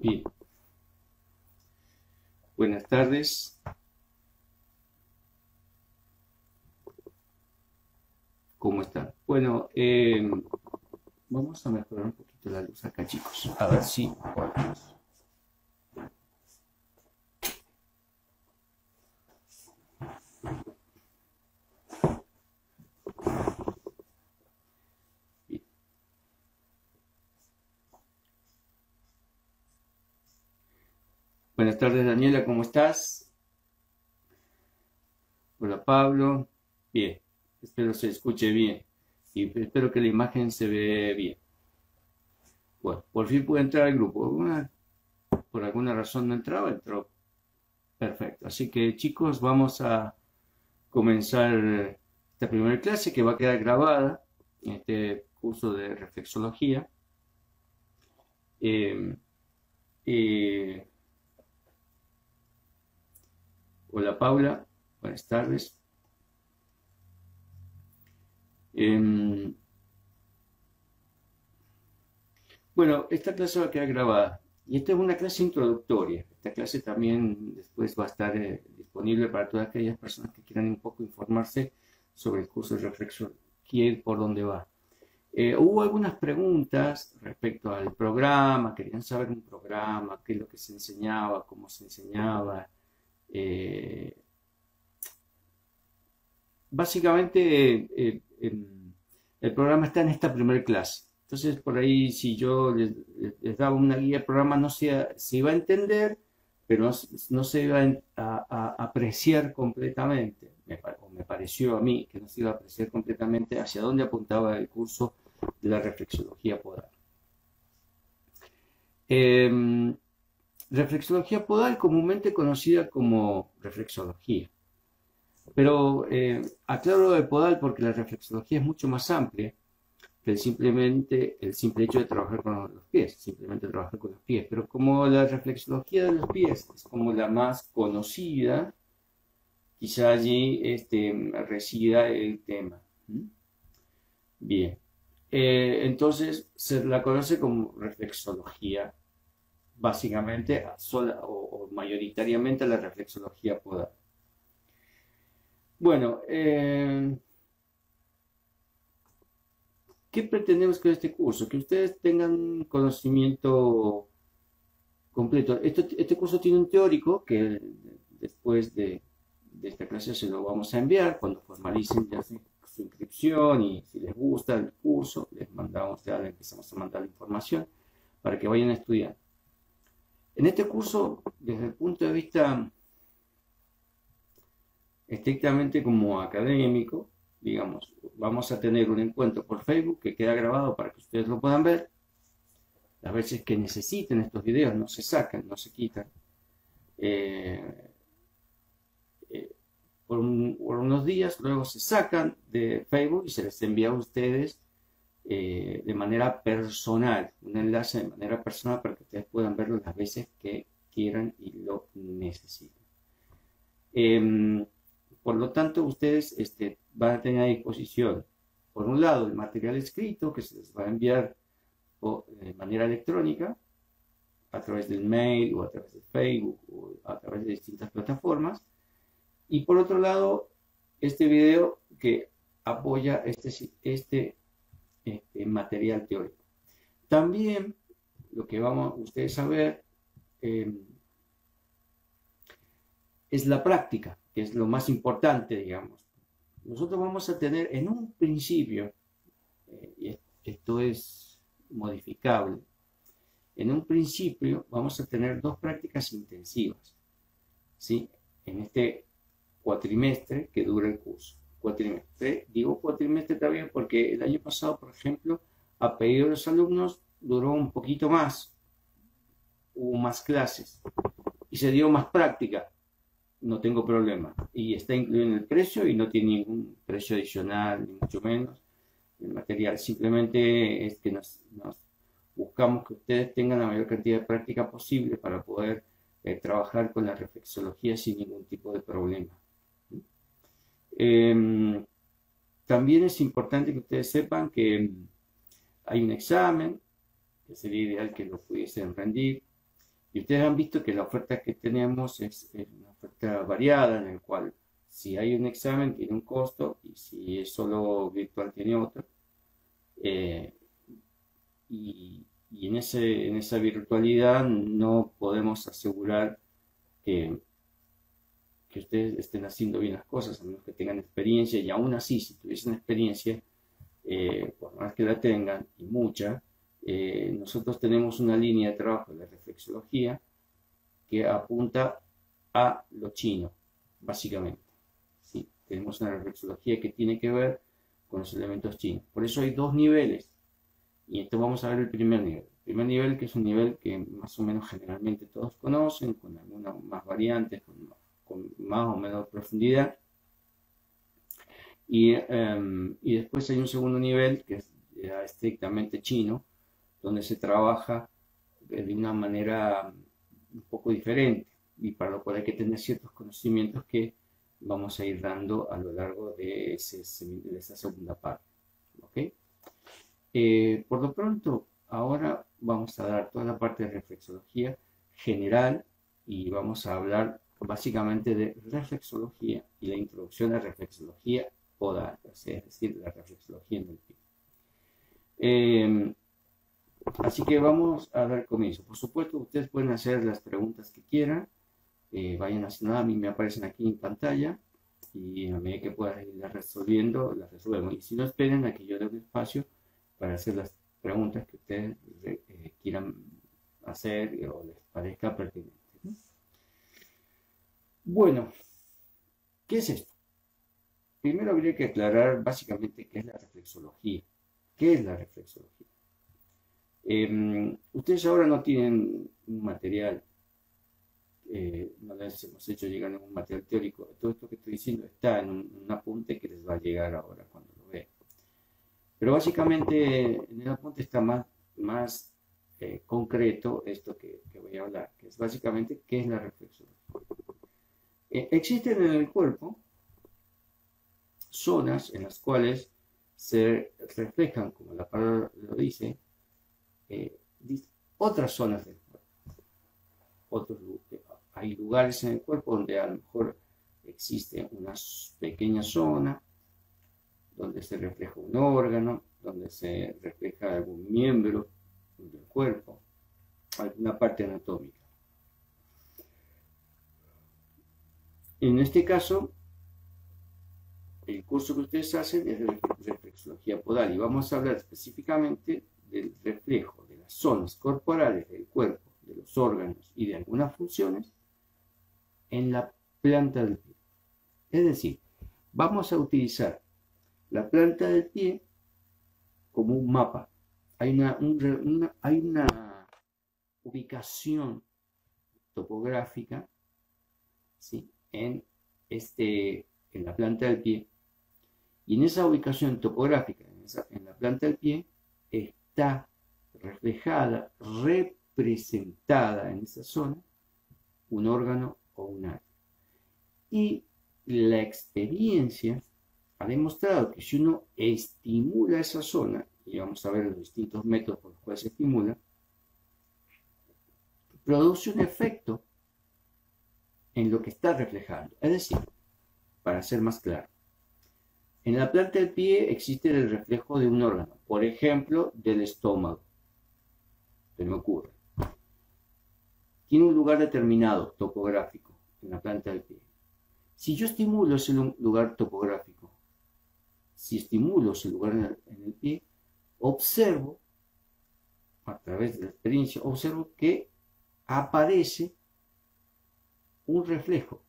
Bien, buenas tardes. ¿Cómo están? Bueno, vamos a mejorar un poquito la luz acá, chicos. A ver si podemos. Bien. Buenas tardes, Daniela, ¿cómo estás? Hola, Pablo. Bien, espero se escuche bien y espero que la imagen se ve bien. Bueno, por fin pude entrar al grupo. Por alguna razón no entraba, entró. Perfecto. Así que, chicos, vamos a comenzar esta primera clase que va a quedar grabada en este curso de reflexología. Eh, eh, Hola, Paula, buenas tardes. Eh, bueno, esta clase va a quedar grabada y esta es una clase introductoria. Esta clase también después va a estar disponible para todas aquellas personas que quieran un poco informarse sobre el curso de reflexología y por dónde va. Hubo algunas preguntas respecto al programa, querían saber un programa, qué es lo que se enseñaba, cómo se enseñaba. Básicamente el programa está en esta primera clase. Entonces, por ahí, si yo les daba una guía del programa, no se iba a entender, pero no se iba a apreciar completamente. Me pareció a mí que no se iba a apreciar completamente hacia dónde apuntaba el curso de la reflexología podal. Reflexología podal, comúnmente conocida como reflexología. Pero aclaro lo de podal porque la reflexología es mucho más amplia que el simple hecho de trabajar con los pies, simplemente trabajar con los pies. Pero como la reflexología de los pies es como la más conocida, quizá allí resida el tema. Bien. Entonces se la conoce como reflexología, básicamente o mayoritariamente la reflexología podal. Bueno, ¿qué pretendemos con este curso? Que ustedes tengan conocimiento completo. Este curso tiene un teórico que después de esta clase se lo vamos a enviar cuando formalicen ya su inscripción y si les gusta el curso, les empezamos a mandar la información para que vayan a estudiar. En este curso, desde el punto de vista estrictamente como académico, digamos, vamos a tener un encuentro por Facebook que queda grabado para que ustedes lo puedan ver. Las veces que necesiten estos videos no se sacan, no se quitan. Por unos días, luego se sacan de Facebook y se les envía a ustedes de manera personal, un enlace de manera personal para que ustedes puedan verlo las veces que quieran y lo necesiten. Por lo tanto, ustedes van a tener a disposición, por un lado, el material escrito que se les va a enviar de manera electrónica, a través del mail o a través de Facebook o a través de distintas plataformas. Y por otro lado, este video que apoya este material teórico. También lo que vamos ustedes a ver es la práctica, que es lo más importante, digamos. Nosotros vamos a tener en un principio, y esto es modificable, en un principio vamos a tener 2 prácticas intensivas, ¿sí? En este cuatrimestre que dura el curso. Cuatrimestre, digo cuatrimestre también porque el año pasado, por ejemplo, a pedido de los alumnos, duró un poquito más, hubo más clases y se dio más práctica. No tengo problema. Y está incluido en el precio y no tiene ningún precio adicional, ni mucho menos el material. Simplemente es que nos buscamos que ustedes tengan la mayor cantidad de práctica posible para poder trabajar con la reflexología sin ningún tipo de problema. También es importante que ustedes sepan que hay un examen, que sería ideal que lo pudiesen rendir, Y ustedes han visto que la oferta que tenemos es una oferta variada, en la cual si hay un examen tiene un costo y si es solo virtual tiene otro. Eh, y en esa virtualidad no podemos asegurar que, que ustedes estén haciendo bien las cosas, a menos que tengan experiencia, y aún así, si tuviesen experiencia, por más que la tengan, y mucha, nosotros tenemos una línea de trabajo de reflexología que apunta a lo chino, básicamente. ¿Sí? Tenemos una reflexología que tiene que ver con los elementos chinos. Por eso hay dos niveles. Y entonces vamos a ver el primer nivel. El primer nivel, que es un nivel que más o menos generalmente todos conocen, con algunas más variantes, con más o menos profundidad. Y después hay un segundo nivel, que es estrictamente chino, donde se trabaja de una manera un poco diferente y para lo cual hay que tener ciertos conocimientos que vamos a ir dando a lo largo de esa segunda parte. ¿Okay? Por lo pronto, ahora vamos a dar toda la parte de reflexología general y vamos a hablar básicamente de reflexología y la introducción a reflexología podal, es decir, la reflexología en el pie. Así que vamos a dar comienzo. Por supuesto, ustedes pueden hacer las preguntas que quieran, vayan haciendo, a mí me aparecen aquí en pantalla y a medida que pueda ir resolviendo, las resolvemos. Y si no, esperen a que yo dé un espacio para hacer las preguntas que ustedes quieran hacer o les parezca pertinente. Bueno, ¿qué es esto? Primero habría que aclarar básicamente qué es la reflexología. ¿Qué es la reflexología? Ustedes ahora no tienen un material, no les hemos hecho llegar ningún material teórico. Todo esto que estoy diciendo está en un apunte que les va a llegar ahora cuando lo vean. Pero básicamente en el apunte está más concreto esto que voy a hablar, que es básicamente qué es la reflexología. Existen en el cuerpo zonas en las cuales se reflejan, como la palabra lo dice, otras zonas del cuerpo. Hay lugares en el cuerpo donde a lo mejor existe una pequeña zona donde se refleja un órgano, donde se refleja algún miembro del cuerpo, alguna parte anatómica. En este caso, el curso que ustedes hacen es de reflexología podal y vamos a hablar específicamente del reflejo de las zonas corporales del cuerpo, de los órganos y de algunas funciones en la planta del pie. Es decir, vamos a utilizar la planta del pie como un mapa. Hay una ubicación topográfica, ¿sí? en la planta del pie. Y en esa ubicación topográfica, en la planta del pie, está reflejada, representada en esa zona, un órgano o un área. Y la experiencia ha demostrado que si uno estimula esa zona, y vamos a ver los distintos métodos por los cuales se estimula, produce un efecto en lo que está reflejando. Es decir, para ser más claro, en la planta del pie existe el reflejo de un órgano, por ejemplo, del estómago. Se me ocurre. Tiene un lugar determinado, topográfico, en la planta del pie. Si yo estimulo ese lugar topográfico, si estimulo ese lugar en el pie, observo, a través de la experiencia, observo que aparece un reflejo,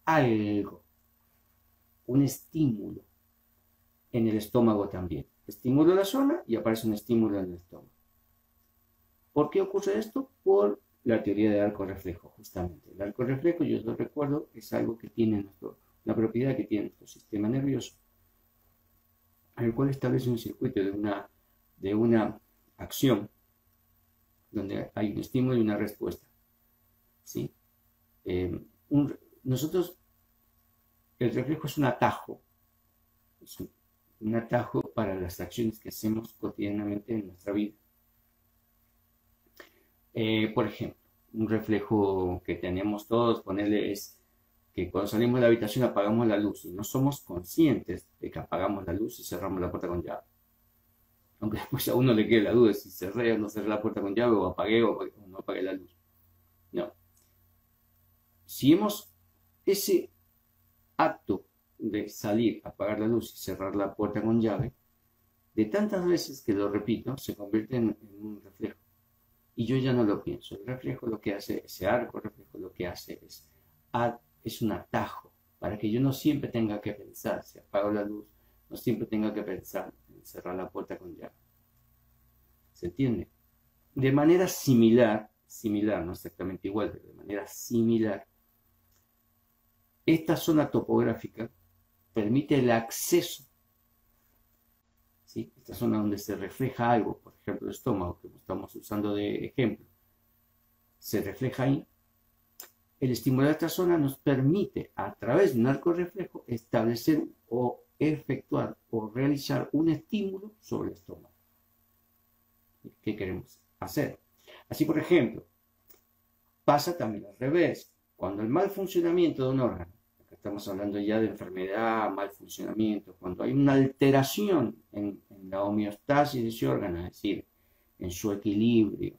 algo, un estímulo en el estómago también. Estimulo la zona y aparece un estímulo en el estómago. ¿Por qué ocurre esto? Por la teoría del arco reflejo, justamente. El arco reflejo, yo os lo recuerdo, es algo que tiene una propiedad que tiene nuestro sistema nervioso, en el cual establece un circuito de una acción donde hay un estímulo y una respuesta. ¿Sí? Nosotros, el reflejo es un atajo, es un atajo para las acciones que hacemos cotidianamente en nuestra vida. Por ejemplo, un reflejo que tenemos todos, ponerle es que cuando salimos de la habitación apagamos la luz y no somos conscientes de que apagamos la luz y cerramos la puerta con llave. Aunque después a uno le quede la duda si cerré o no cerré la puerta con llave o apagué o no apagué la luz. No. Si hemos ese acto de salir, apagar la luz y cerrar la puerta con llave, de tantas veces que lo repito, se convierte en un reflejo. Y yo ya no lo pienso. El reflejo lo que hace, ese arco reflejo lo que hace es un atajo para que yo no siempre tenga que pensar, si apago la luz, no siempre tenga que pensar en cerrar la puerta con llave. ¿Se entiende? De manera similar, no exactamente igual, pero de manera similar, esta zona topográfica permite el acceso, ¿sí? Esta zona donde se refleja algo, por ejemplo el estómago, que estamos usando de ejemplo, se refleja ahí. El estimular esta zona nos permite, a través de un arco reflejo, establecer o efectuar o realizar un estímulo sobre el estómago. ¿Qué queremos hacer? Así, por ejemplo, pasa también al revés. Cuando el mal funcionamiento de un órgano, acá estamos hablando ya de enfermedad, mal funcionamiento, cuando hay una alteración en la homeostasis de ese órgano, es decir, en su equilibrio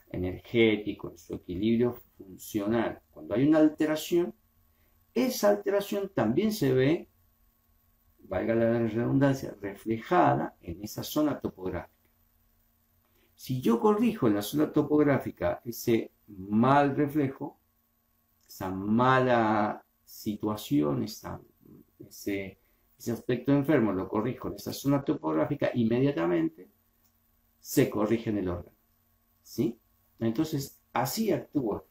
energético, en su equilibrio funcional, cuando hay una alteración, esa alteración también se ve, valga la redundancia, reflejada en esa zona topográfica. Si yo corrijo en la zona topográfica ese mal reflejo, esa mala situación, ese aspecto enfermo, lo corrijo en esa zona topográfica, inmediatamente se corrige en el órgano. ¿Sí? Entonces, así actúa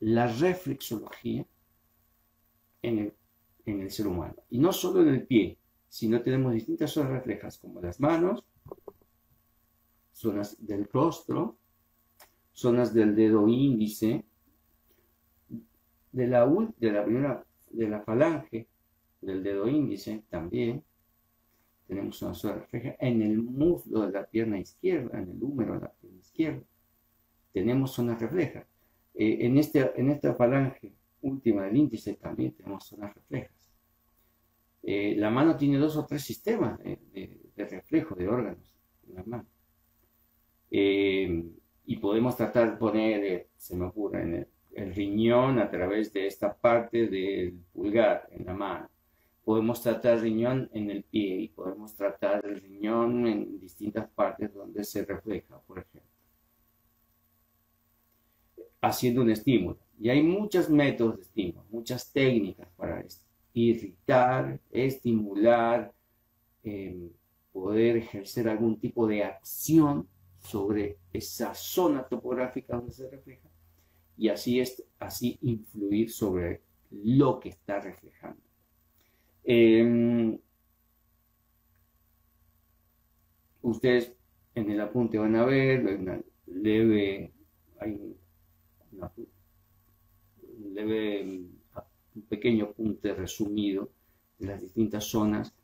la reflexología en el ser humano. Y no solo en el pie, sino tenemos distintas zonas reflejas, como las manos, zonas del rostro, zonas del dedo índice, de la falange del dedo índice también. Tenemos una zona refleja en el muslo de la pierna izquierda, en el húmero de la pierna izquierda. Tenemos zonas reflejas. En esta falange última del índice también tenemos zonas reflejas. La mano tiene 2 o 3 sistemas de reflejo de órganos en la mano. Y podemos tratar de poner, se me ocurre, en el riñón a través de esta parte del pulgar en la mano. Podemos tratar el riñón en el pie y podemos tratar el riñón en distintas partes donde se refleja, por ejemplo, haciendo un estímulo. Y hay muchos métodos de estímulo, muchas técnicas para esto. Irritar, estimular, poder ejercer algún tipo de acción sobre esa zona topográfica donde se refleja y así influir sobre lo que está reflejando. Ustedes en el apunte van a ver un pequeño apunte resumido de las distintas zonas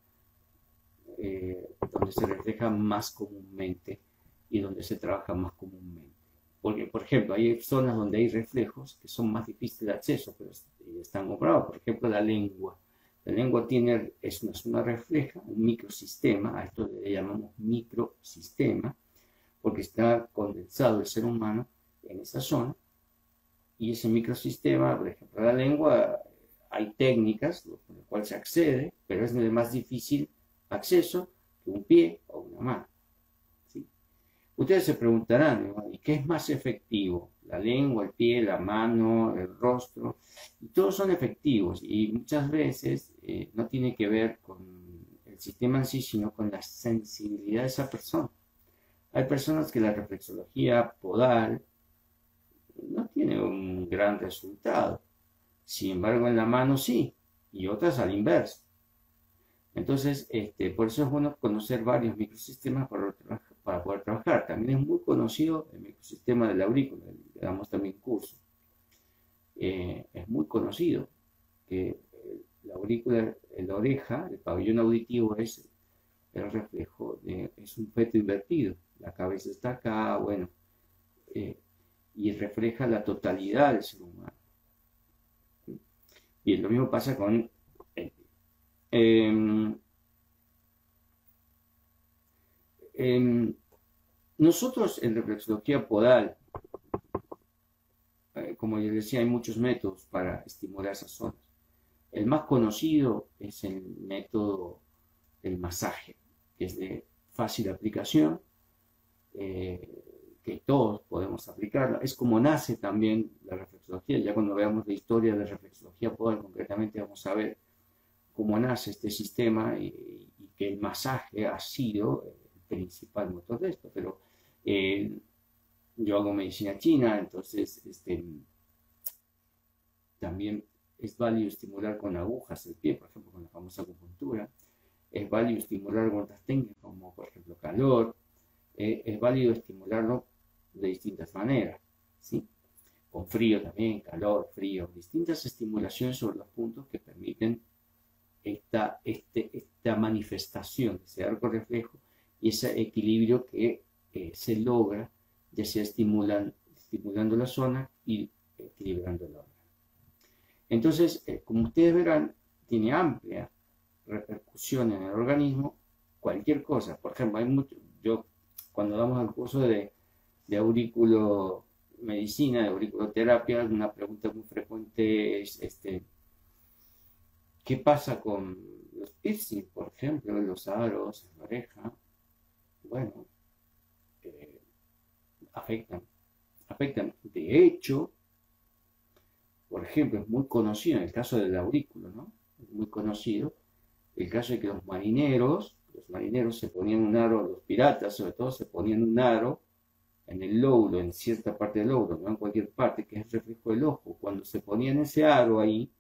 donde se refleja más comúnmente y donde se trabaja más comúnmente. Porque, por ejemplo, hay zonas donde hay reflejos que son más difíciles de acceso, pero están comprobados. Por ejemplo, la lengua. La lengua es una zona refleja, un microsistema, a esto le llamamos microsistema, porque está condensado el ser humano en esa zona. Y ese microsistema, por ejemplo, la lengua, hay técnicas con las cuales se accede, pero es de más difícil acceso que un pie o una mano. ¿Sí? Ustedes se preguntarán, ¿no? ¿Y qué es más efectivo? La lengua, el pie, la mano, el rostro, y todos son efectivos y muchas veces no tiene que ver con el sistema en sí, sino con la sensibilidad de esa persona. Hay personas que la reflexología podal no tiene un gran resultado, sin embargo en la mano sí, y otras al inverso. Entonces, por eso es bueno conocer varios microsistemas para poder trabajar. También es muy conocido el microsistema de la aurícula, le damos también curso. Es muy conocido que la aurícula, la oreja, el pabellón auditivo es el reflejo, es un feto invertido. La cabeza está acá, bueno. y refleja la totalidad del ser humano. Bien, lo mismo pasa con nosotros en reflexología podal, como les decía, hay muchos métodos para estimular esas zonas. El más conocido es el método del masaje, que es de fácil aplicación, que todos podemos aplicarla. Es como nace también la reflexología. Ya cuando veamos la historia de la reflexología podal, concretamente vamos a ver cómo nace este sistema y que el masaje ha sido el principal motor de esto. Pero yo hago medicina china, entonces también es válido estimular con agujas el pie, por ejemplo, con la famosa acupuntura. Es válido estimular con otras técnicas, como por ejemplo calor. Es válido estimularlo de distintas maneras, ¿sí? Con frío también, calor, frío, distintas estimulaciones sobre los puntos que permiten esta manifestación de ese arco reflejo y ese equilibrio que se logra, ya sea estimulando la zona y equilibrando el órgano. Entonces, como ustedes verán, tiene amplia repercusión en el organismo cualquier cosa. Por ejemplo, yo cuando damos el curso de auriculomedicina, de auriculoterapia, una pregunta muy frecuente es ¿qué pasa con los piercing, por ejemplo, los aros en la oreja? Bueno, afectan. De hecho, por ejemplo, es muy conocido en el caso del aurículo, ¿no? Es muy conocido el caso de que los marineros se ponían un aro, los piratas sobre todo, se ponían un aro en el lóbulo, en cierta parte del lóbulo, no en cualquier parte, que es el reflejo del ojo. Cuando se ponían ese aro ahí,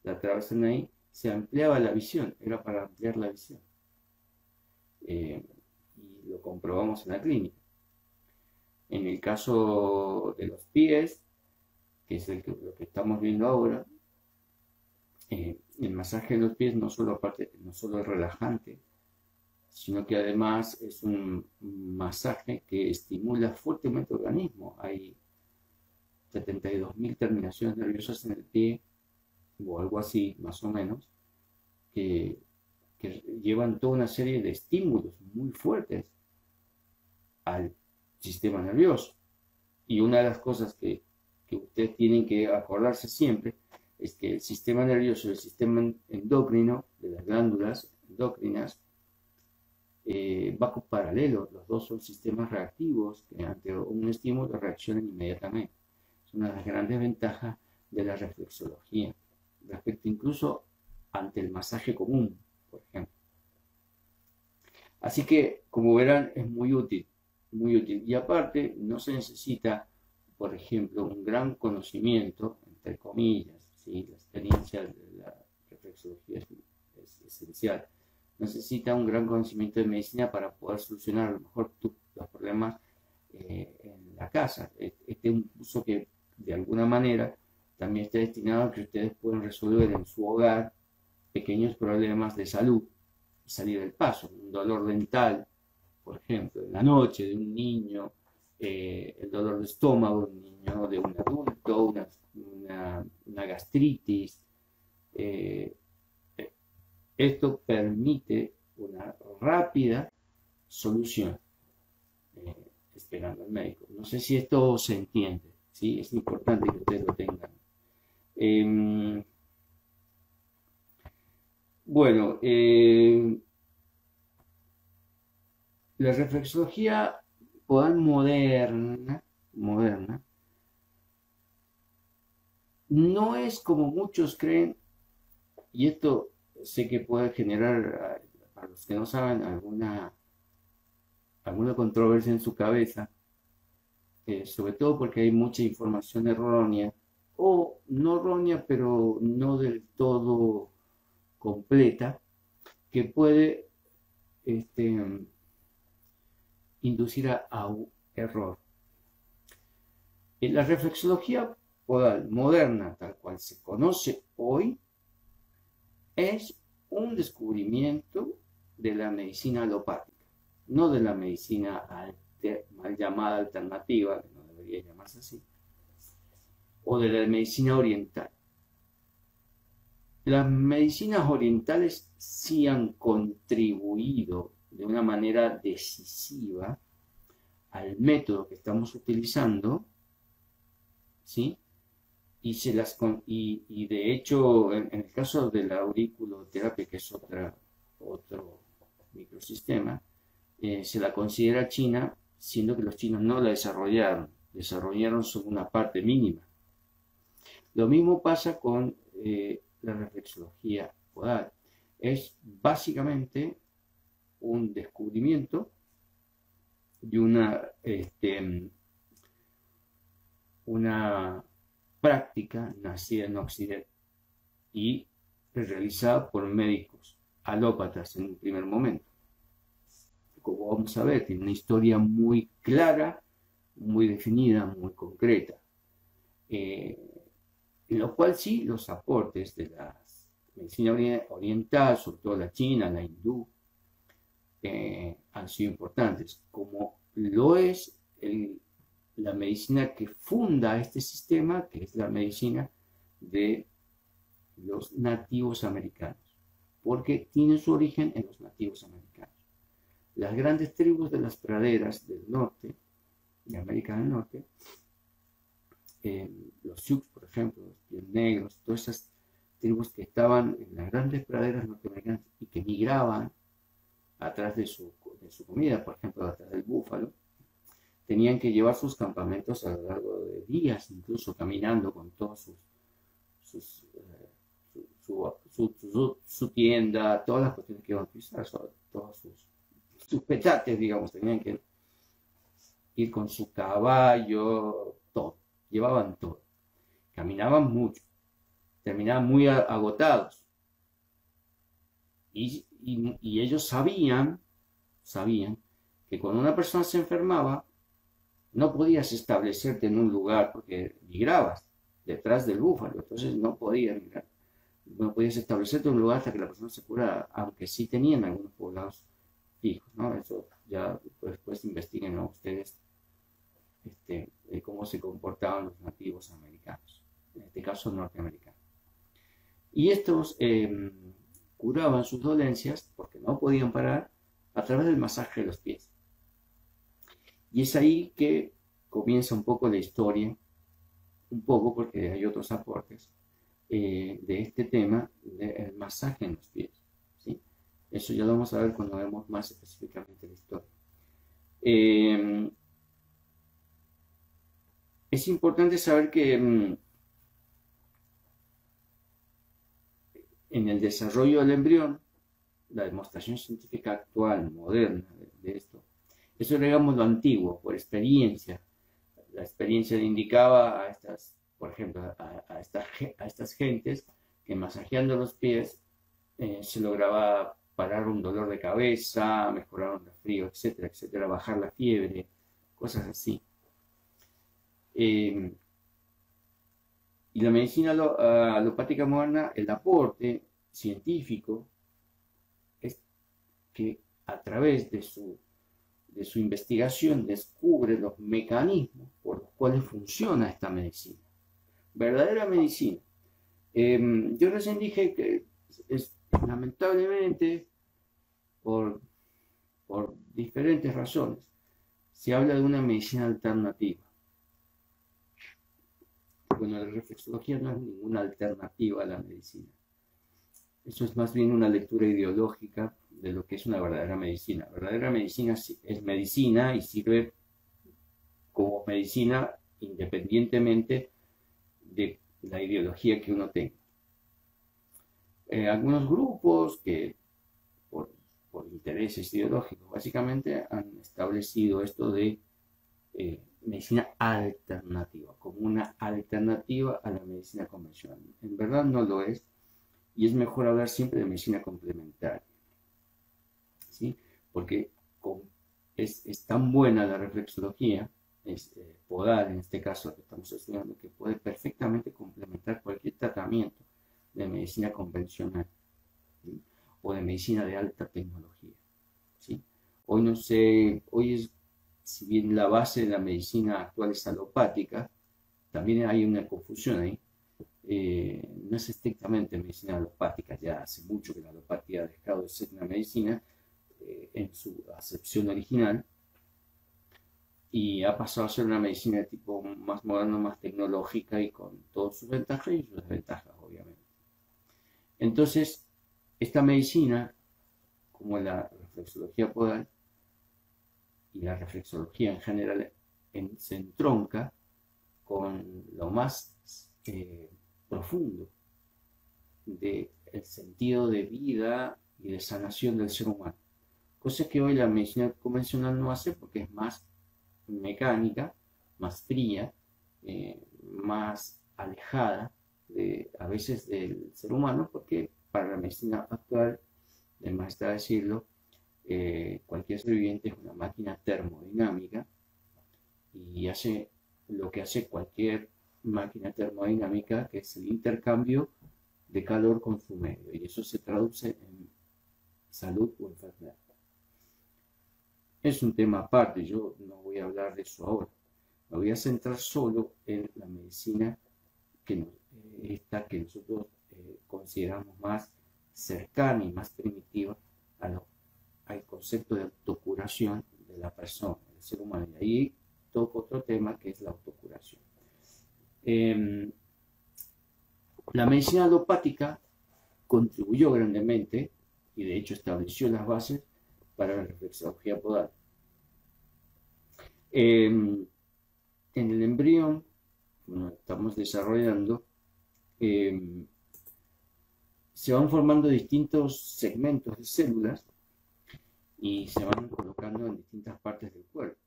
la atravesan ahí, se ampliaba la visión, era para ampliar la visión. Y lo comprobamos en la clínica. En el caso de los pies, que es lo que estamos viendo ahora, el masaje de los pies no solo es relajante, sino que además es un masaje que estimula fuertemente el organismo. Hay 72.000 terminaciones nerviosas en el pie, o algo así, más o menos, que llevan toda una serie de estímulos muy fuertes al sistema nervioso. Y una de las cosas que ustedes tienen que acordarse siempre es que el sistema nervioso y el sistema endocrino de las glándulas endocrinas va con paralelo. Los dos son sistemas reactivos que ante un estímulo reaccionan inmediatamente. Es una de las grandes ventajas de la reflexología, respecto incluso ante el masaje común, por ejemplo. Así que, como verán, es muy útil, muy útil. Y aparte, no se necesita, por ejemplo, un gran conocimiento, entre comillas, ¿sí? La experiencia de la reflexología es esencial. No necesita un gran conocimiento de medicina para poder solucionar a lo mejor los problemas en la casa. Este es un curso que, de alguna manera, también está destinado a que ustedes puedan resolver en su hogar pequeños problemas de salud y salir del paso. Un dolor dental, por ejemplo, en la noche de un niño, el dolor de estómago de un niño, de un adulto, una gastritis. Esto permite una rápida solución esperando al médico. No sé si esto se entiende, ¿sí? Es importante que ustedes lo tengan. Bueno, la reflexología podal moderna no es como muchos creen, y esto sé que puede generar, para los que no saben, alguna controversia en su cabeza, sobre todo porque hay mucha información errónea, o no errónea, pero no del todo completa, que puede inducir a un error. En la reflexología podal moderna, tal cual se conoce hoy, es un descubrimiento de la medicina alopática, no de la medicina mal llamada alternativa, que no debería podría llamarse así, o de la medicina oriental. Las medicinas orientales sí han contribuido de una manera decisiva al método que estamos utilizando, ¿sí? Y de hecho, en el caso de la auriculoterapia, que es otro microsistema, se la considera china, siendo que los chinos no la desarrollaron solo una parte mínima. Lo mismo pasa con la reflexología podal. Es básicamente un descubrimiento de una práctica nacida en Occidente y realizada por médicos alópatas en un primer momento. Como vamos a ver, tiene una historia muy clara, muy definida, muy concreta. En lo cual sí, los aportes de la medicina oriental, sobre todo la china, la hindú, han sido importantes, como lo es la medicina que funda este sistema, que es la medicina de los nativos americanos, porque tiene su origen en los nativos americanos. Las grandes tribus de las praderas del norte, de América del Norte, los Sioux, por ejemplo, los pies negros, todas esas tribus que estaban en las grandes praderas norteamericanas y que migraban atrás de su comida, por ejemplo, atrás del búfalo, tenían que llevar sus campamentos a lo largo de días, incluso caminando con todos su tienda, todas las cuestiones que iban a utilizar, todos sus petates, digamos, tenían que ir con su caballo, todo, llevaban todo, caminaban mucho, terminaban muy agotados, y ellos sabían que cuando una persona se enfermaba, no podías establecerte en un lugar porque migrabas detrás del búfalo, entonces no podías establecerte en un lugar hasta que la persona se curara, aunque sí tenían algunos poblados fijos, ¿no? Eso ya después investiguen, ¿no? Ustedes cómo se comportaban los nativos americanos, en este caso norteamericanos. Y estos curaban sus dolencias, porque no podían parar, a través del masaje de los pies. Y es ahí que comienza un poco la historia, un poco porque hay otros aportes de este tema del masaje en los pies, ¿sí? Eso ya lo vamos a ver cuando vemos más específicamente la historia. Es importante saber que en el desarrollo del embrión, la demostración científica actual, moderna de esto, eso era, digamos, lo antiguo, por experiencia. La experiencia le indicaba a estas, por ejemplo, a estas gentes que masajeando los pies se lograba parar un dolor de cabeza, mejorar un resfrío, etcétera, etcétera, bajar la fiebre, cosas así. Y la medicina alopática moderna, el aporte científico es que a través de su investigación descubre los mecanismos por los cuales funciona esta medicina. Verdadera medicina. Yo recién dije que lamentablemente, por diferentes razones, se habla de una medicina alternativa. Bueno, la reflexología no es ninguna alternativa a la medicina. Eso es más bien una lectura ideológica de lo que es una verdadera medicina. Verdadera medicina es medicina y sirve como medicina independientemente de la ideología que uno tenga. Algunos grupos que por intereses ideológicos básicamente han establecido esto de medicina alternativa, como una alternativa a la medicina convencional. En verdad no lo es, y es mejor hablar siempre de medicina complementaria, ¿sí? Porque es tan buena la reflexología, podal en este caso que estamos estudiando, que puede perfectamente complementar cualquier tratamiento de medicina convencional, ¿sí? O de medicina de alta tecnología, ¿sí? Hoy no sé, hoy es si bien la base de la medicina actual es alopática, también hay una confusión ahí. No es estrictamente medicina alopática, ya hace mucho que la alopatía ha dejado de ser una medicina en su acepción original y ha pasado a ser una medicina de tipo más moderno, más tecnológica y con todas sus ventajas y sus desventajas, obviamente. Entonces, esta medicina, como la reflexología podal y la reflexología en general, se entronca con lo más profundo del sentido de vida y de sanación del ser humano. Cosa que hoy la medicina convencional no hace porque es más mecánica, más fría, más alejada a veces del ser humano, porque para la medicina actual, de más está decirlo, cualquier ser viviente es una máquina termodinámica y hace lo que hace cualquier máquina termodinámica, que es el intercambio de calor con su medio, y eso se traduce en salud o enfermedad. Es un tema aparte, yo no voy a hablar de eso ahora. Me voy a centrar solo en la medicina esta que nosotros consideramos más cercana y más primitiva al concepto de autocuración de la persona, del ser humano. Y ahí toco otro tema que es la autocuración. La medicina alopática contribuyó grandemente y de hecho estableció las bases para la reflexología podal. En el embrión, como estamos desarrollando, se van formando distintos segmentos de células y se van colocando en distintas partes del cuerpo,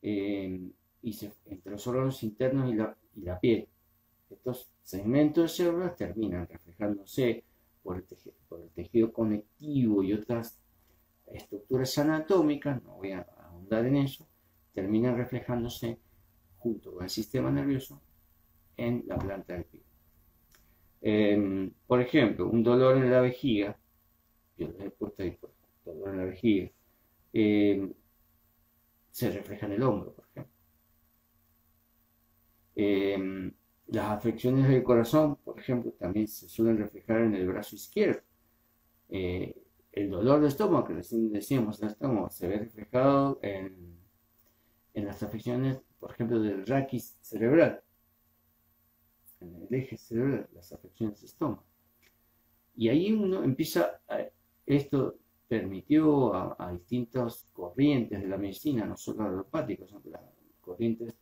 entre los órganos internos y la piel. Estos segmentos de células terminan reflejándose por el tejido conectivo y otras estructuras anatómicas, no voy a ahondar en eso, terminan reflejándose junto con el sistema nervioso en la planta del pie. Por ejemplo, un dolor en la vejiga, yo les he puesto ahí, dolor en la vejiga, se refleja en el hombro, por ejemplo. Las afecciones del corazón, por ejemplo, también se suelen reflejar en el brazo izquierdo. El dolor de estómago, que recién decíamos, el estómago, se ve reflejado en las afecciones, por ejemplo, del raquis cerebral, en el eje cerebral, las afecciones de estómago. Y ahí uno empieza, esto permitió a distintas corrientes de la medicina, no solo alopáticas, sino las corrientes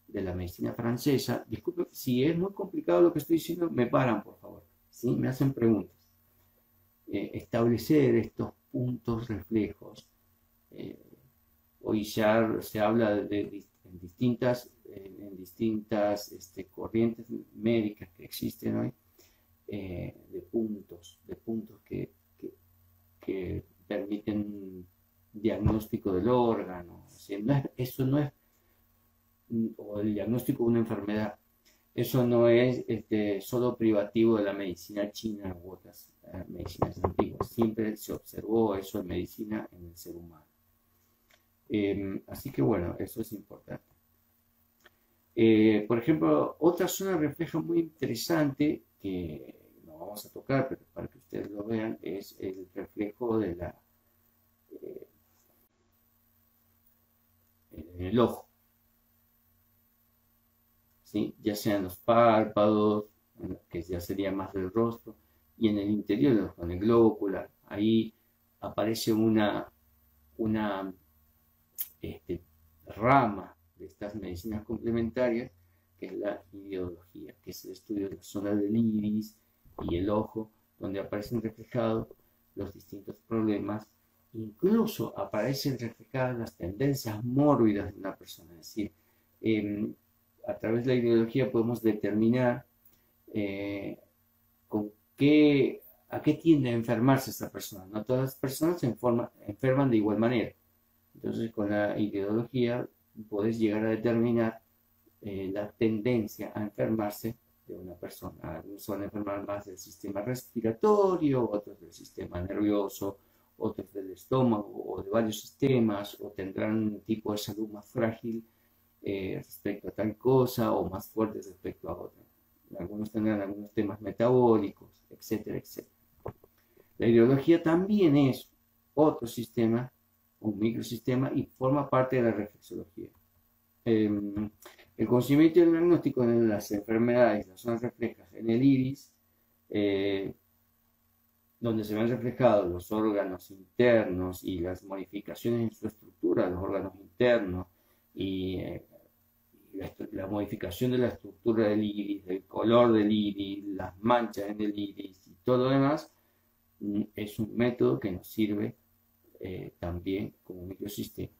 de la medicina francesa. Disculpe, si es muy complicado lo que estoy diciendo, me paran, por favor, ¿sí? Me hacen preguntas. Establecer estos puntos reflejos. Hoy ya se habla en distintas corrientes médicas que existen hoy, de puntos que permiten diagnóstico del órgano. O sea, eso no es, o el diagnóstico de una enfermedad. Eso no es solo privativo de la medicina china u otras medicinas antiguas. Siempre se observó eso en medicina en el ser humano. Así que bueno, eso es importante. Por ejemplo, otra zona refleja muy interesante que no vamos a tocar, pero para que ustedes lo vean, es el reflejo de en el ojo. ¿Sí? Ya sean los párpados, que ya sería más del rostro, y en el interior, con el globo ocular. Ahí aparece una rama de estas medicinas complementarias, que es la iridología, que es el estudio de la zona del iris y el ojo, donde aparecen reflejados los distintos problemas. Incluso aparecen reflejadas las tendencias mórbidas de una persona, es decir, a través de la ideología podemos determinar a qué tiende a enfermarse esta persona. No todas las personas se enferman de igual manera. Entonces, con la ideología puedes llegar a determinar la tendencia a enfermarse de una persona. Algunos van a enfermar más del sistema respiratorio, otros del sistema nervioso, otros del estómago o de varios sistemas, o tendrán un tipo de salud más frágil respecto a tal cosa o más fuerte respecto a otra. Algunos tendrán algunos temas metabólicos, etcétera, etcétera. La ideología también es otro sistema, un microsistema, y forma parte de la reflexología. El conocimiento y el diagnóstico de las enfermedades, las zonas reflejas en el iris, donde se ven reflejados los órganos internos y las modificaciones en su estructura, los órganos internos y la modificación de la estructura del iris, del color del iris, las manchas en el iris y todo lo demás, es un método que nos sirve también como microsistema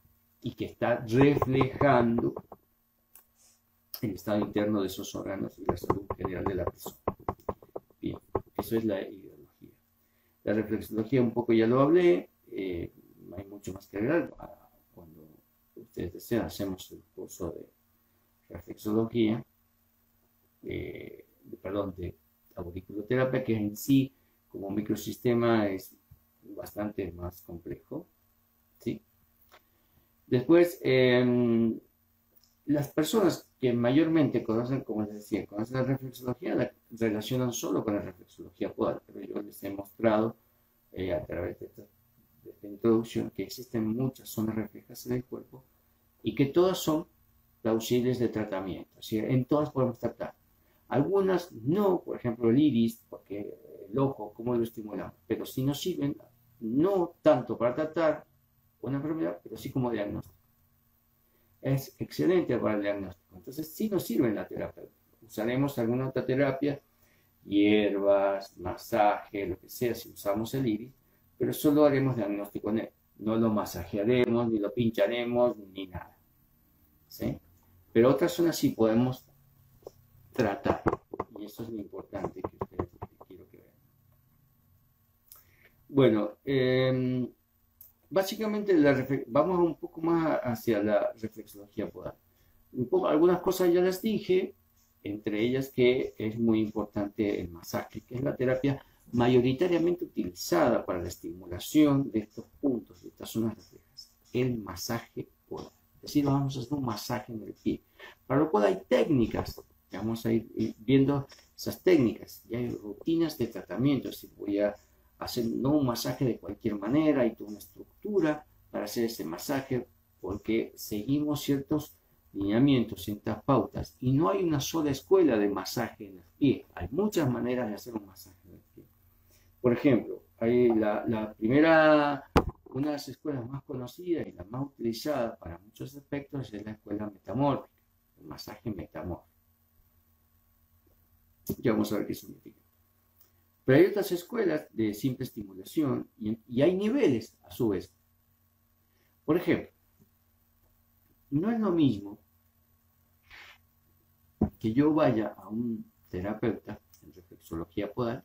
y que está reflejando el estado interno de esos órganos y la salud general de la persona. Bien, eso es la ideología. La reflexología un poco ya lo hablé, no hay mucho más que agregar. Cuando ustedes desean, hacemos el curso de reflexología, de auriculoterapia, que en sí, como microsistema, es bastante más complejo. ¿Sí? Después, las personas que mayormente conocen, como les decía, conocen la reflexología, la relacionan solo con la reflexología podal, pero yo les he mostrado a través de esta introducción que existen muchas zonas reflejas en el cuerpo y que todas son plausibles de tratamiento, así, en todas podemos tratar. Algunas no, por ejemplo el iris, porque el ojo, ¿cómo lo estimulamos? Pero sí nos sirven, no tanto para tratar una enfermedad, pero sí como diagnóstico. Es excelente para el diagnóstico. Entonces sí nos sirve en la terapia. Usaremos alguna otra terapia, hierbas, masaje, lo que sea, si usamos el iris, pero solo haremos diagnóstico en él. No lo masajearemos, ni lo pincharemos, ni nada. ¿Sí? Pero otras zonas sí podemos tratar. Y eso es lo importante que ustedes quiero que vean. Bueno, básicamente vamos un poco más hacia la reflexología podal. Algunas cosas ya las dije, entre ellas que es muy importante el masaje, que es la terapia mayoritariamente utilizada para la estimulación de estos puntos, de estas zonas reflejas. El masaje podal. Es decir, vamos a hacer un masaje en el pie. Para lo cual hay técnicas, vamos a ir viendo esas técnicas, y hay rutinas de tratamiento. Si voy a hacer no un masaje de cualquier manera, hay toda una estructura para hacer ese masaje, porque seguimos ciertos lineamientos, ciertas pautas, y no hay una sola escuela de masaje en el pie. Hay muchas maneras de hacer un masaje en el pie. Por ejemplo, hay la primera, una de las escuelas más conocidas y la más utilizada para muchos aspectos es la escuela metamórfica, el masaje metamórfico. Ya vamos a ver qué significa. Pero hay otras escuelas de simple estimulación y hay niveles a su vez. Por ejemplo, no es lo mismo que yo vaya a un terapeuta en reflexología podal,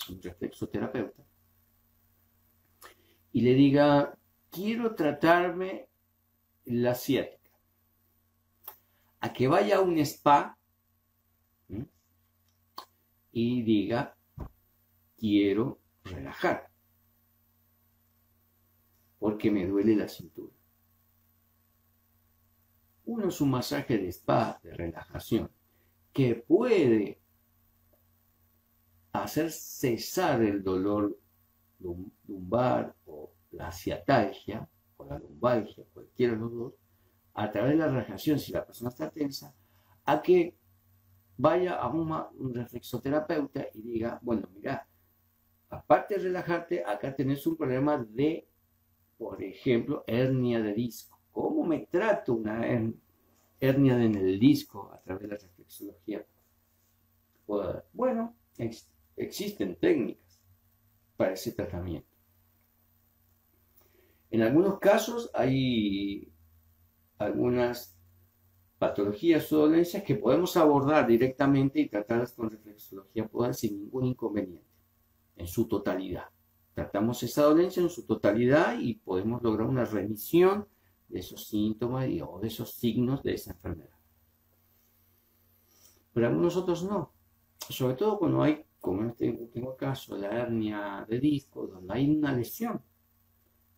un reflexoterapeuta, y le diga, quiero tratarme la ciática, a que vaya a un spa y diga, quiero relajar, porque me duele la cintura. Uno es un masaje de spa, de relajación, que puede hacer cesar el dolor lumbar o la ciatalgia o la lumbalgia, cualquiera de los dos, a través de la relajación, si la persona está tensa, a que vaya a un reflexoterapeuta y diga, bueno, mira, aparte de relajarte, acá tenés un problema de, por ejemplo, hernia de disco. ¿Cómo me trato una hernia en el disco a través de la reflexología? Bueno, existen técnicas para ese tratamiento. En algunos casos hay algunas patologías o dolencias que podemos abordar directamente y tratarlas con reflexología podal sin ningún inconveniente, en su totalidad. Tratamos esa dolencia en su totalidad y podemos lograr una remisión de esos síntomas o de esos signos de esa enfermedad. Pero algunos otros no. Sobre todo cuando hay, como en este último caso, la hernia de disco, donde hay una lesión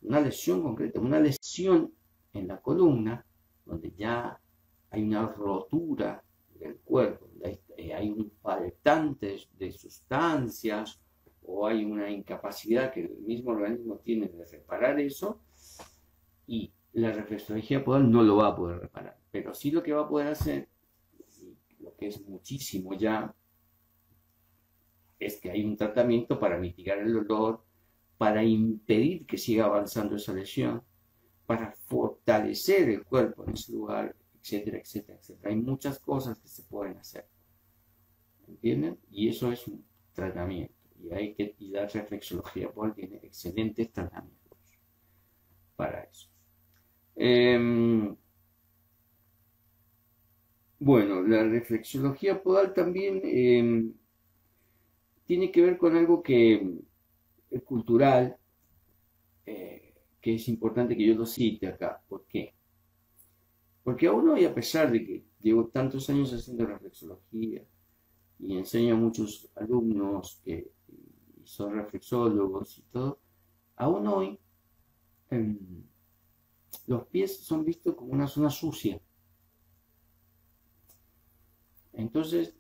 una lesión concreta, una lesión en la columna, donde ya hay una rotura del cuerpo, hay un faltante de sustancias o hay una incapacidad que el mismo organismo tiene de reparar eso, y la reflexología podal no lo va a poder reparar, pero sí lo que va a poder hacer, lo que es muchísimo ya, es que hay un tratamiento para mitigar el dolor, para impedir que siga avanzando esa lesión, para fortalecer el cuerpo en ese lugar, etcétera, etcétera, etcétera. Hay muchas cosas que se pueden hacer, ¿entienden? Y eso es un tratamiento. Y la reflexología podal tiene excelentes tratamientos para eso. Bueno, la reflexología podal también tiene que ver con algo que es cultural, que es importante que yo lo cite acá. ¿Por qué? Porque aún hoy, a pesar de que llevo tantos años haciendo reflexología y enseño a muchos alumnos que son reflexólogos y todo, aún hoy los pies son vistos como una zona sucia. Entonces,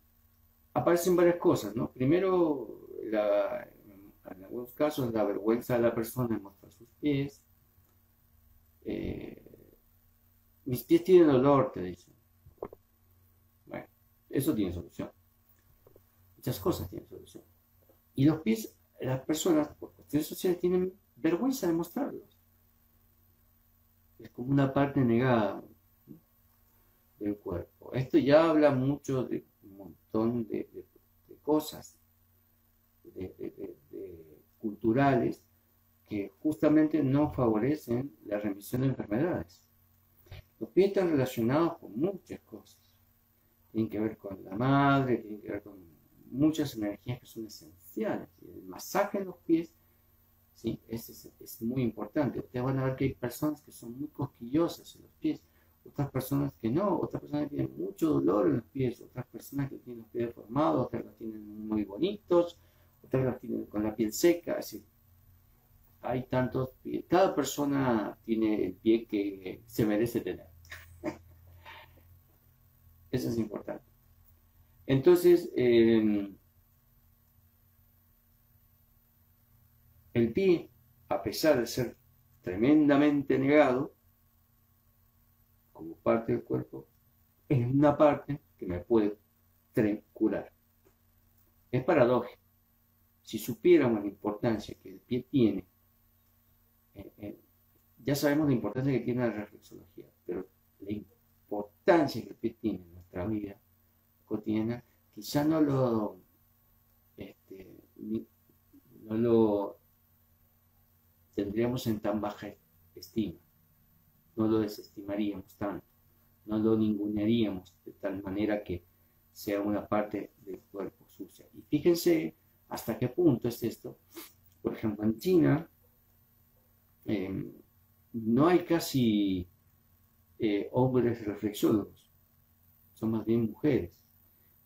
aparecen varias cosas, ¿no? Primero, en algunos casos, la vergüenza de la persona en mostrar sus pies. Mis pies tienen dolor, te dicen. Bueno, eso tiene solución. Muchas cosas tienen solución. Y los pies, las personas, por cuestiones sociales, tienen vergüenza de mostrarlos. Es como una parte negada del cuerpo. Esto ya habla mucho de un montón de cosas culturales que justamente no favorecen la remisión de enfermedades. Los pies están relacionados con muchas cosas. Tienen que ver con la madre, tienen que ver con muchas energías que son esenciales. Y el masaje en los pies, ¿sí? Es muy importante. Ustedes van a ver que hay personas que son muy cosquillosas en los pies, otras personas que no, otras personas que tienen mucho dolor en los pies, otras personas que tienen los pies deformados, otras los tienen muy bonitos, otras los tienen con la piel seca. Es decir, hay tantos pies. Cada persona tiene el pie que se merece tener. Eso es importante. Entonces, el pie, a pesar de ser tremendamente negado como parte del cuerpo, es una parte que me puede curar. Es paradójico. Si supiéramos la importancia que el pie tiene, ya sabemos la importancia que tiene la reflexología, pero la importancia que el pie tiene en nuestra vida cotidiana, quizá no lo tendríamos en tan baja estima, no lo desestimaríamos tanto, no lo ningunearíamos de tal manera que sea una parte del cuerpo sucia. Y fíjense hasta qué punto es esto. Por ejemplo, en China no hay casi hombres reflexólogos, son más bien mujeres.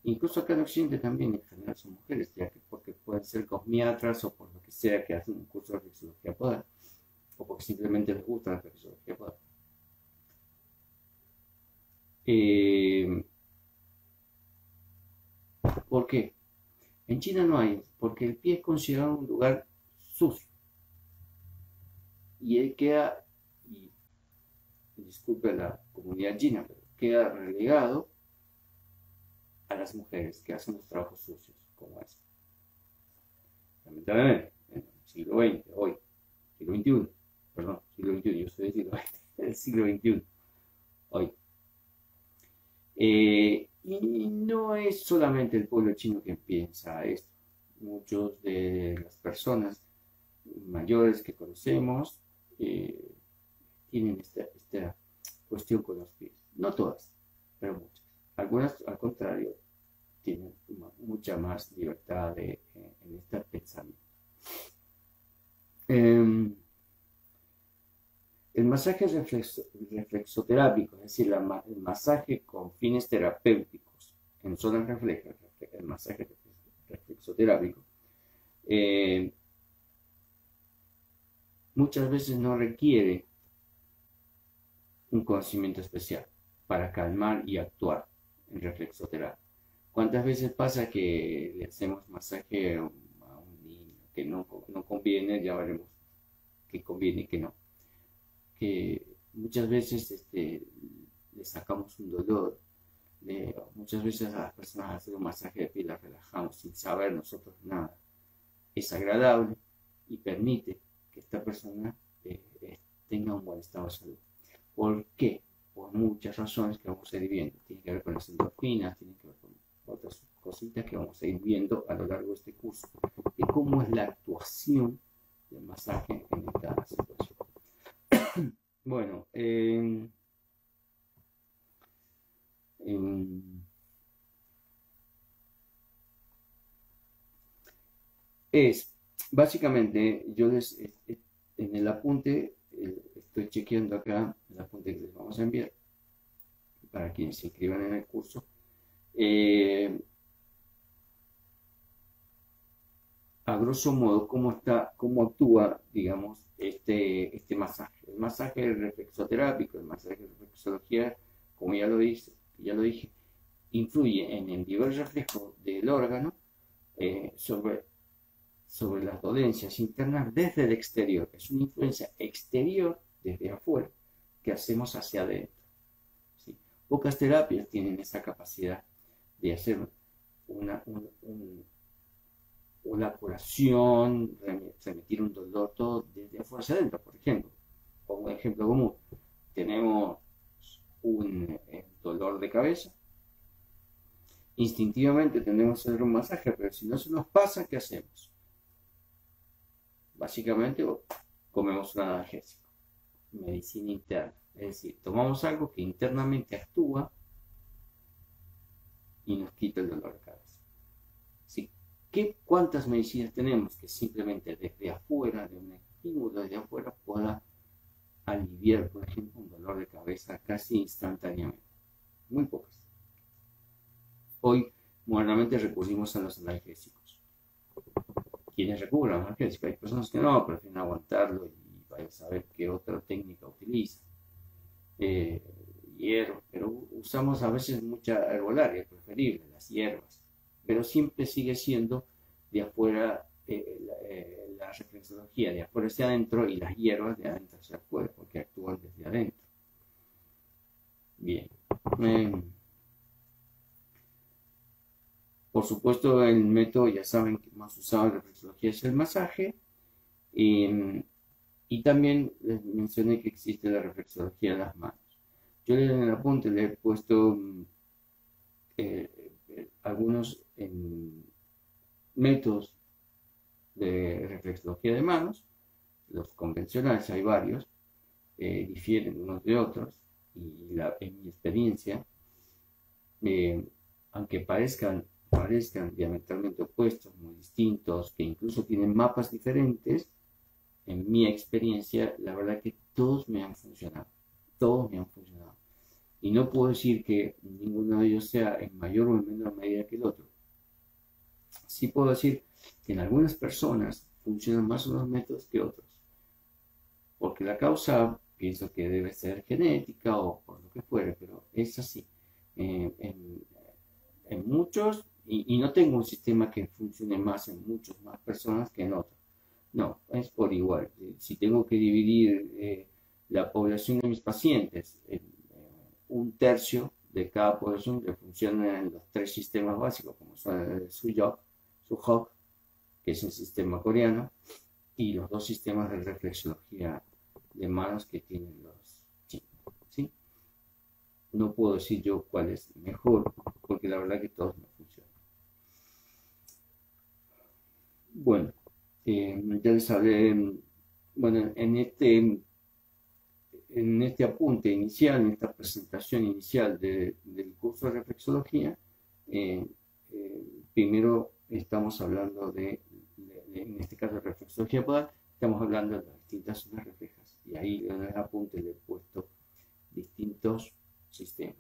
Incluso acá en Occidente también en general son mujeres, ya que porque pueden ser cosmiatras o por lo que sea que hacen un curso de reflexología podal, o porque simplemente les gusta la reflexología podal. ¿Por qué? En China no hay, porque el pie es considerado un lugar sucio. Y él queda, y disculpe la comunidad china, pero queda relegado a las mujeres que hacen los trabajos sucios, como eso. Lamentablemente, en el siglo XX, hoy, siglo XXI, perdón, siglo XXI, yo soy del siglo XX, del siglo XXI, hoy. Y no es solamente el pueblo chino que piensa esto. Muchos de las personas mayores que conocemos tienen esta cuestión con los pies. No todas, pero muchas. Algunas, al contrario, tienen mucha más libertad en este pensamiento. El masaje reflexoterápico, es decir, el masaje con fines terapéuticos en zonas reflejas, el masaje reflexoterápico, muchas veces no requiere un conocimiento especial para calmar y actuar en reflexoterapia. ¿Cuántas veces pasa que le hacemos masaje a un niño que no conviene? Ya veremos que conviene y que no. Que muchas veces le sacamos un dolor. Muchas veces a las personas hacer un masaje de piel las relajamos sin saber nosotros nada. Es agradable y permite que esta persona tenga un buen estado de salud. ¿Por qué? Por muchas razones que vamos a ir viendo. Tiene que ver con las endorfinas, tiene que ver con otras cositas que vamos a ir viendo a lo largo de este curso, de cómo es la actuación del masaje en esta situación. Bueno, es básicamente, yo en el apunte, estoy chequeando acá el apunte que les vamos a enviar para quienes se inscriban en el curso. A grosso modo, cómo actúa, digamos, este masaje. El masaje reflexoterápico, el masaje de reflexología, como ya lo dije, influye en el nivel reflejo del órgano sobre las dolencias internas desde el exterior. Es una influencia exterior desde afuera que hacemos hacia adentro. ¿Sí? Pocas terapias tienen esa capacidad de hacer una curación, remitir un dolor todo desde afuera hacia adentro. Por ejemplo, como un ejemplo común, tenemos un dolor de cabeza, instintivamente tendemos que hacer un masaje, pero si no se nos pasa, ¿qué hacemos? Básicamente comemos un analgésico, medicina interna, es decir, tomamos algo que internamente actúa y nos quita el dolor de cabeza. ¿Sí? ¿Cuántas medicinas tenemos que simplemente desde afuera, de un estímulo desde afuera, pueda aliviar, por ejemplo, un dolor de cabeza casi instantáneamente? Muy pocas. Hoy, modernamente, recurrimos a los analgésicos. ¿Quiénes recurren a los analgésicos? Hay personas que no, prefieren aguantarlo y vayan a saber qué otra técnica utilizan. Hierro, pero usamos a veces mucha herbolaria, preferible, las hierbas, pero siempre sigue siendo de afuera, la reflexología de afuera hacia adentro y las hierbas de adentro hacia afuera, porque actúan desde adentro. Bien. Por supuesto, el método, ya saben, que más usado en reflexología es el masaje. Y también les mencioné que existe la reflexología de las manos. Yo en el apunte le he puesto algunos métodos de reflexología de manos. Los convencionales, hay varios, difieren unos de otros. Y en mi experiencia, aunque parezcan diametralmente opuestos, muy distintos, que incluso tienen mapas diferentes, en mi experiencia, la verdad que todos me han funcionado. Y no puedo decir que ninguno de ellos sea en mayor o en menor medida que el otro. Sí puedo decir que en algunas personas funcionan más unos métodos que otros. Porque la causa, pienso que debe ser genética o por lo que fuere, pero es así. En muchos, y no tengo un sistema que funcione más en muchas más personas que en otros. No, es por igual. Si tengo que dividir la población de mis pacientes en un tercio de cada población que funciona en los tres sistemas básicos, como son el Suyok, que es el sistema coreano, y los dos sistemas de reflexología de manos que tienen los chinos. ¿Sí? No puedo decir yo cuál es mejor, porque la verdad que todos no funcionan. Bueno, ya les hablé, bueno, en este apunte inicial, en esta presentación inicial del curso de reflexología, primero estamos hablando en este caso, de reflexología podal, estamos hablando de las distintas zonas reflejas. Y ahí en el apunte le he puesto distintos sistemas.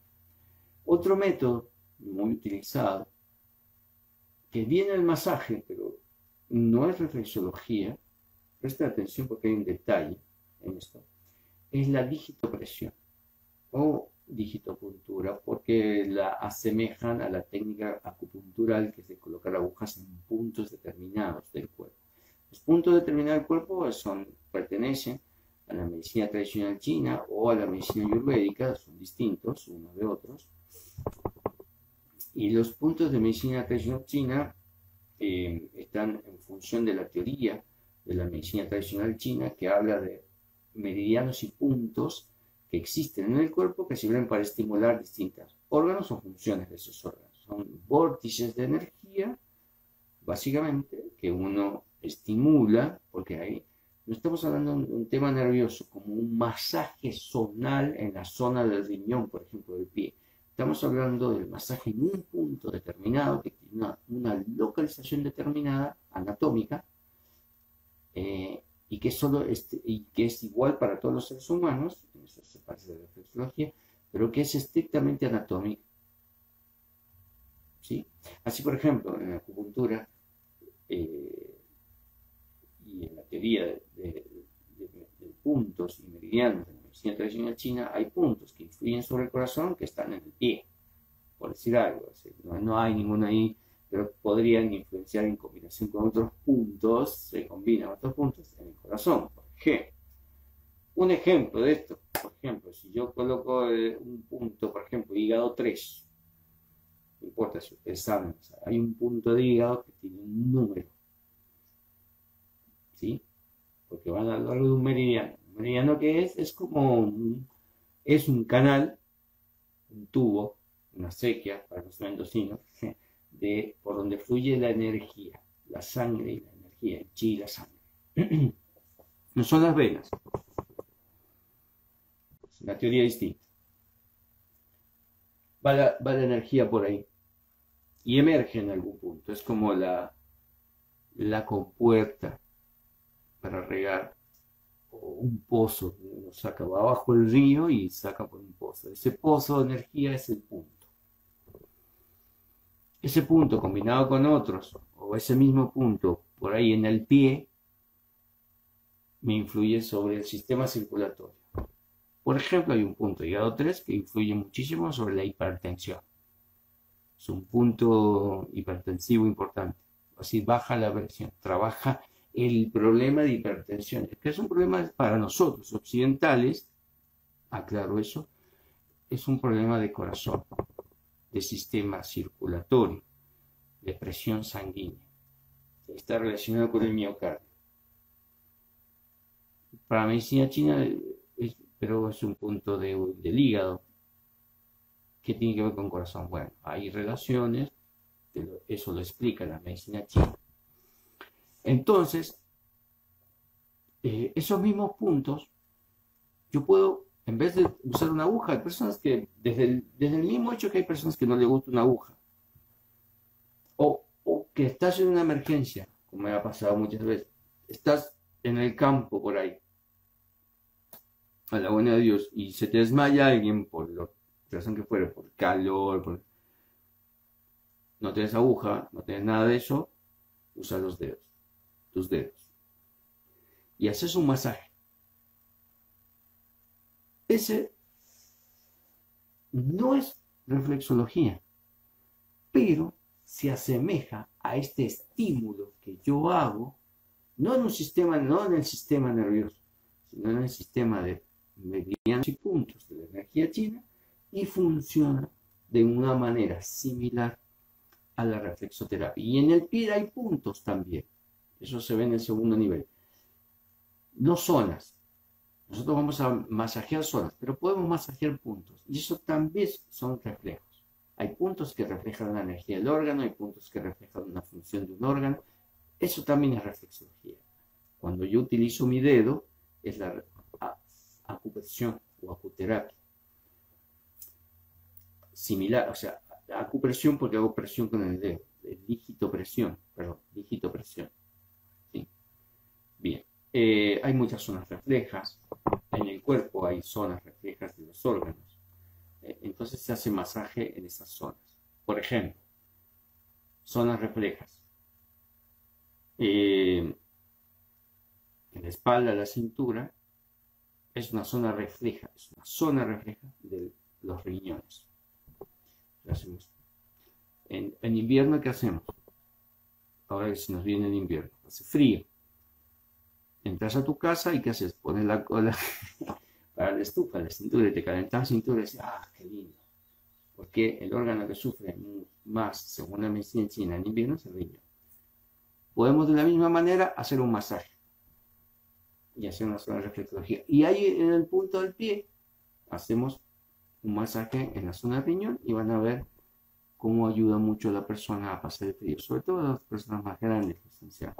Otro método muy utilizado, que viene el masaje, pero no es reflexología, presta atención porque hay un detalle en esto, es la digitopresión o digitopuntura, porque la asemejan a la técnica acupuntural, que es de colocar agujas en puntos determinados del cuerpo. Los puntos determinados del cuerpo pertenecen a la medicina tradicional china o a la medicina ayurvédica, son distintos unos de otros. Y los puntos de medicina tradicional china están en función de la teoría de la medicina tradicional china, que habla de meridianos y puntos que existen en el cuerpo que sirven para estimular distintos órganos o funciones de esos órganos. Son vórtices de energía, básicamente, que uno estimula, porque ahí no estamos hablando de un tema nervioso, como un masaje zonal en la zona del riñón, por ejemplo, del pie. Estamos hablando del masaje en un punto determinado, que tiene una localización determinada, anatómica, y que es igual para todos los seres humanos, eso se parece a la reflexología, pero que es estrictamente anatómica. ¿Sí? Así, por ejemplo, en la acupuntura y en la teoría de puntos y meridianos de la medicina tradicional china, hay puntos que influyen sobre el corazón que están en el pie, por decir algo. No hay ninguno ahí, pero podrían influenciar en combinación con otros puntos, se combinan otros puntos en el corazón, por ejemplo. Un ejemplo de esto, por ejemplo, si yo coloco un punto, por ejemplo, hígado 3, no importa si ustedes saben, o sea, hay un punto de hígado que tiene un número, ¿sí? Porque van a lo largo de un meridiano. ¿Un meridiano qué es? Es como es un canal, un tubo, una acequia, para los mendocinos, por donde fluye la energía, la sangre y la energía, el chi y la sangre. No son las venas. Es una teoría distinta. Va la energía por ahí y emerge en algún punto. Es como la compuerta para regar, o un pozo, uno saca abajo el río y saca por un pozo. Ese pozo de energía es el punto. Ese punto combinado con otros, o ese mismo punto por ahí en el pie, me influye sobre el sistema circulatorio. Por ejemplo, hay un punto hígado 3 que influye muchísimo sobre la hipertensión. Es un punto hipertensivo importante. Así baja la presión, trabaja el problema de hipertensión, que es un problema para nosotros occidentales, aclaro eso, es un problema de corazón, de sistema circulatorio, de presión sanguínea. Está relacionado con el miocardio. Para la medicina china, pero es un punto del hígado. ¿Qué tiene que ver con corazón? Bueno, hay relaciones, eso lo explica la medicina china. Entonces, esos mismos puntos, yo puedo, en vez de usar una aguja, hay personas que, desde el mismo hecho que hay personas que no les gusta una aguja, o que estás en una emergencia, como me ha pasado muchas veces, estás en el campo por ahí, a la buena de Dios, y se te desmaya alguien por la razón que fuera, por calor, no tienes aguja, no tienes nada de eso, usa tus dedos, y haces un masaje. Ese no es reflexología, pero se asemeja a este estímulo que yo hago, no en el sistema nervioso, sino en el sistema de meridianos y puntos de la energía china, y funciona de una manera similar a la reflexoterapia. Y en el pie hay puntos también, eso se ve en el segundo nivel, no zonas. Nosotros vamos a masajear zonas, pero podemos masajear puntos, y eso también son reflejos. Hay puntos que reflejan la energía del órgano, hay puntos que reflejan una función de un órgano. Eso también es reflexología. Cuando yo utilizo mi dedo, es la acupresión o acuterapia. Similar, o sea, acupresión porque hago presión con el dedo. Digitopresión. ¿Sí? Bien. Hay muchas zonas reflejas. En el cuerpo hay zonas reflejas de los órganos. Entonces se hace masaje en esas zonas. Por ejemplo, zonas reflejas. en la espalda, la cintura, es una zona refleja, de los riñones. En invierno, ¿qué hacemos? Ahora que se nos viene el invierno, hace frío. Entras a tu casa y ¿qué haces? Pones la cola para la estufa, la cintura, y te calentas la cintura y dices, ah, qué lindo. Porque el órgano que sufre más, según la medicina china, en invierno es el riñón. Podemos de la misma manera hacer un masaje y hacer una zona de reflexología. Y ahí en el punto del pie hacemos un masaje en la zona del riñón y van a ver cómo ayuda mucho a la persona a pasar el frío, sobre todo a las personas más grandes, los ancianos.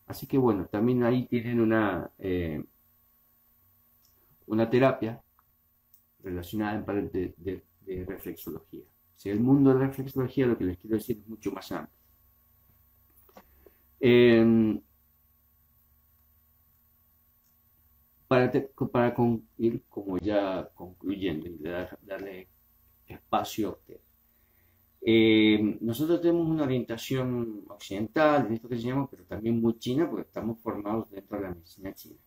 Así que bueno, también ahí tienen una terapia relacionada en parte de reflexología. O sea, el mundo de la reflexología, lo que les quiero decir, es mucho más amplio. Para ir como ya concluyendo y darle espacio a usted. Nosotros tenemos una orientación occidental, en esto que se llama, pero también muy china, porque estamos formados dentro de la medicina china.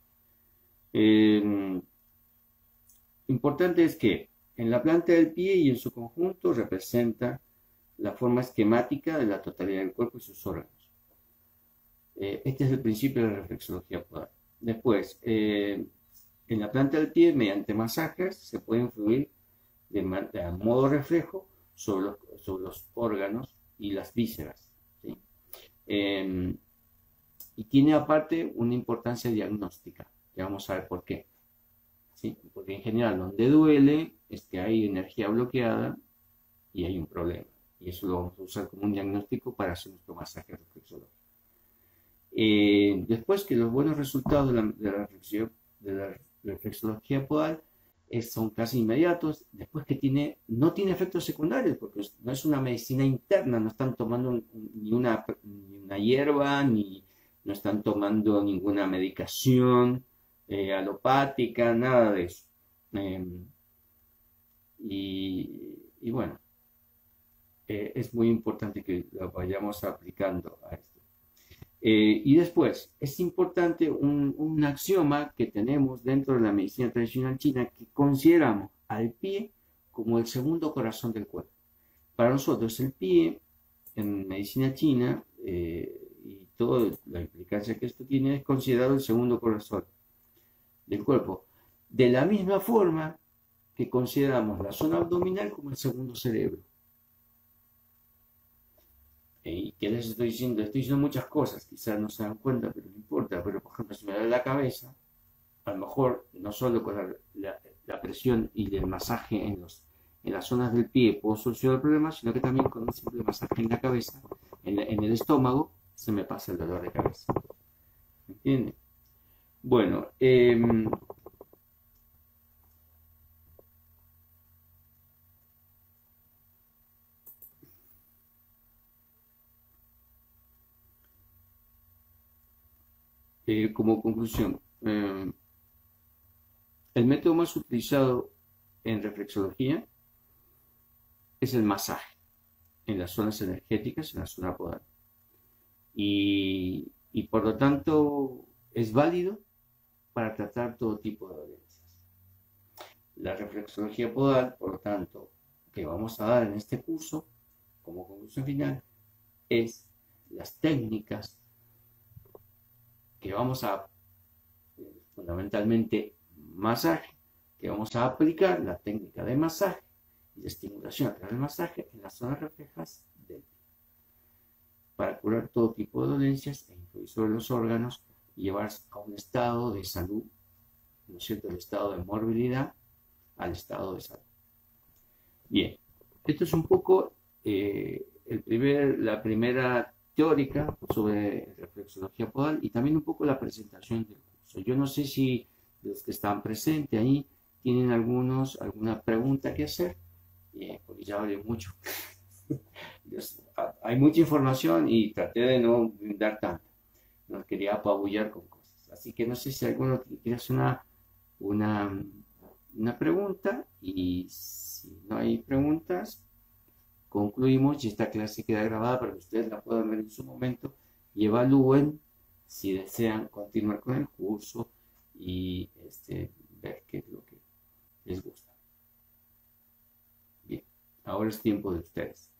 Importante es que en la planta del pie y en su conjunto representa la forma esquemática de la totalidad del cuerpo y sus órganos. Este es el principio de la reflexología podal. Después, en la planta del pie, mediante masajes, se puede influir de modo reflejo sobre los órganos y las vísceras. ¿Sí? Y tiene aparte una importancia diagnóstica, que vamos a ver por qué. ¿Sí? Porque en general donde duele es que hay energía bloqueada y hay un problema. Y eso lo vamos a usar como un diagnóstico para hacer nuestro masaje reflexológico. Después que los buenos resultados de la reflexología podal son casi inmediatos, después que no tiene efectos secundarios, porque no es una medicina interna, no están tomando ni una hierba, ni no están tomando ninguna medicación alopática, nada de eso. Y bueno, es muy importante que lo vayamos aplicando a esto. Y después, es importante un axioma que tenemos dentro de la medicina tradicional china, que consideramos al pie como el segundo corazón del cuerpo. Para nosotros el pie en medicina china y toda la implicancia que esto tiene es considerado el segundo corazón del cuerpo. De la misma forma que consideramos la zona abdominal como el segundo cerebro. ¿Y qué les estoy diciendo? Estoy diciendo muchas cosas, quizás no se dan cuenta, pero no importa. Pero, por ejemplo, si me duele la cabeza, a lo mejor no solo con la presión y el masaje en las zonas del pie puedo solucionar el problema, sino que también con un simple masaje en la cabeza, en el estómago, se me pasa el dolor de cabeza. ¿Entienden? Bueno, como conclusión, el método más utilizado en reflexología es el masaje en las zonas energéticas, en la zona podal. Y por lo tanto es válido para tratar todo tipo de dolencias. La reflexología podal, por lo tanto, que vamos a dar en este curso, como conclusión final, es las técnicas que vamos a, fundamentalmente masaje, que vamos a aplicar la técnica de masaje y de estimulación a través del masaje en las zonas reflejas del pie, para curar todo tipo de dolencias e influir sobre los órganos y llevar a un estado de salud, ¿no es cierto?, el estado de morbilidad al estado de salud. Bien, esto es un poco la primera teórica sobre reflexología podal y también un poco la presentación del curso. Yo no sé si los que están presentes ahí tienen alguna pregunta que hacer, porque ya hablé mucho. Hay mucha información y traté de no dar tanto. No quería apabullar con cosas. Así que no sé si alguno quiere hacer una pregunta, y si no hay preguntas, concluimos y esta clase queda grabada para que ustedes la puedan ver en su momento y evalúen si desean continuar con el curso y ver qué es lo que les gusta. Bien, ahora es tiempo de ustedes.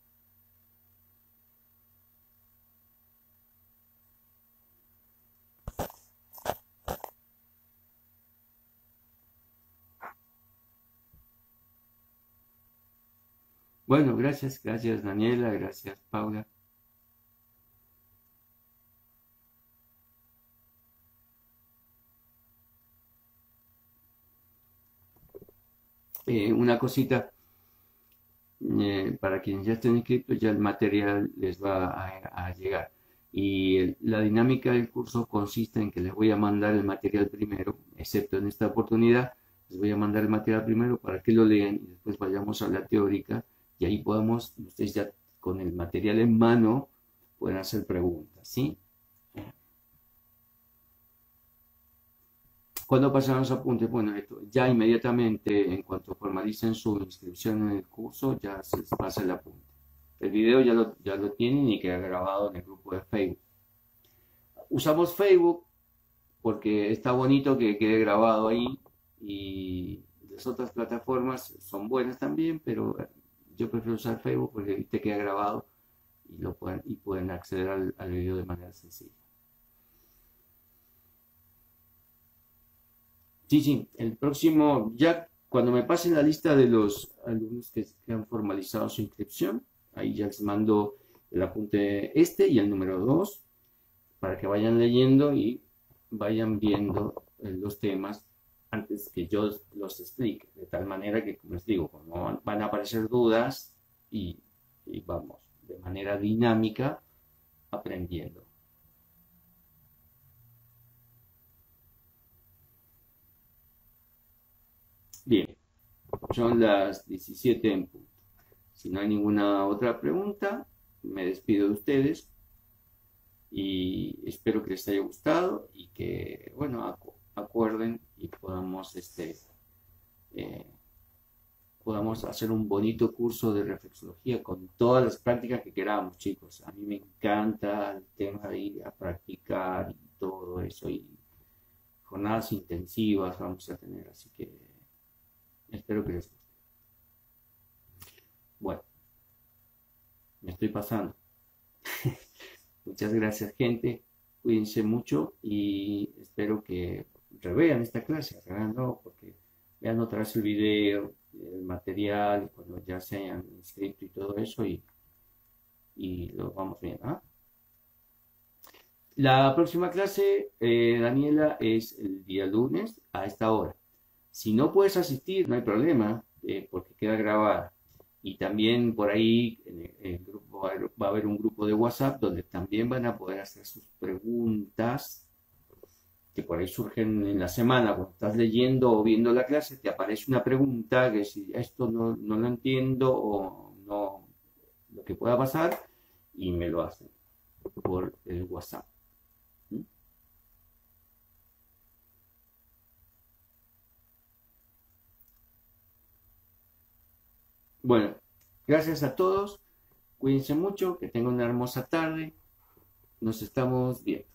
Bueno, gracias Daniela, gracias Paula. Una cosita, para quienes ya estén inscritos, ya el material les va a llegar. Y la dinámica del curso consiste en que les voy a mandar el material primero, excepto en esta oportunidad, les voy a mandar el material primero para que lo lean y después vayamos a la teórica y ahí podamos, ustedes ya con el material en mano, pueden hacer preguntas, ¿sí? ¿Cuándo pasan los apuntes? Bueno, ya inmediatamente, en cuanto formalicen su inscripción en el curso, ya se les pasa el apunte. El video ya lo tienen y queda grabado en el grupo de Facebook. Usamos Facebook porque está bonito que quede grabado ahí y las otras plataformas son buenas también, pero yo prefiero usar Facebook porque ahí te queda grabado y pueden acceder al video de manera sencilla. Sí, el próximo, ya cuando me pasen la lista de los alumnos que han formalizado su inscripción, ahí ya les mando el apunte y el número 2 para que vayan leyendo y vayan viendo los temas antes que yo los explique, de tal manera que, como les digo, como van a aparecer dudas y vamos de manera dinámica aprendiendo. Bien, son las 17 en punto. Si no hay ninguna otra pregunta, me despido de ustedes y espero que les haya gustado y que, bueno, acuerden y podamos hacer un bonito curso de reflexología con todas las prácticas que queramos, chicos. A mí me encanta el tema de ir a practicar y todo eso y jornadas intensivas vamos a tener, así que espero que les guste. Bueno, me estoy pasando. Muchas gracias, gente. Cuídense mucho y espero que revean esta clase, reveanlo porque vean otra vez el video, el material, cuando ya se hayan inscrito y todo eso y lo vamos viendo. ¿Ah? La próxima clase, Daniela, es el día lunes a esta hora. Si no puedes asistir, no hay problema, porque queda grabada. Y también por ahí en el grupo, va a haber un grupo de WhatsApp donde también van a poder hacer sus preguntas que por ahí surgen en la semana. Cuando estás leyendo o viendo la clase, te aparece una pregunta que si esto no lo entiendo o no, lo que pueda pasar, y me lo hacen por el WhatsApp. Bueno, gracias a todos. Cuídense mucho, que tengan una hermosa tarde. Nos estamos viendo.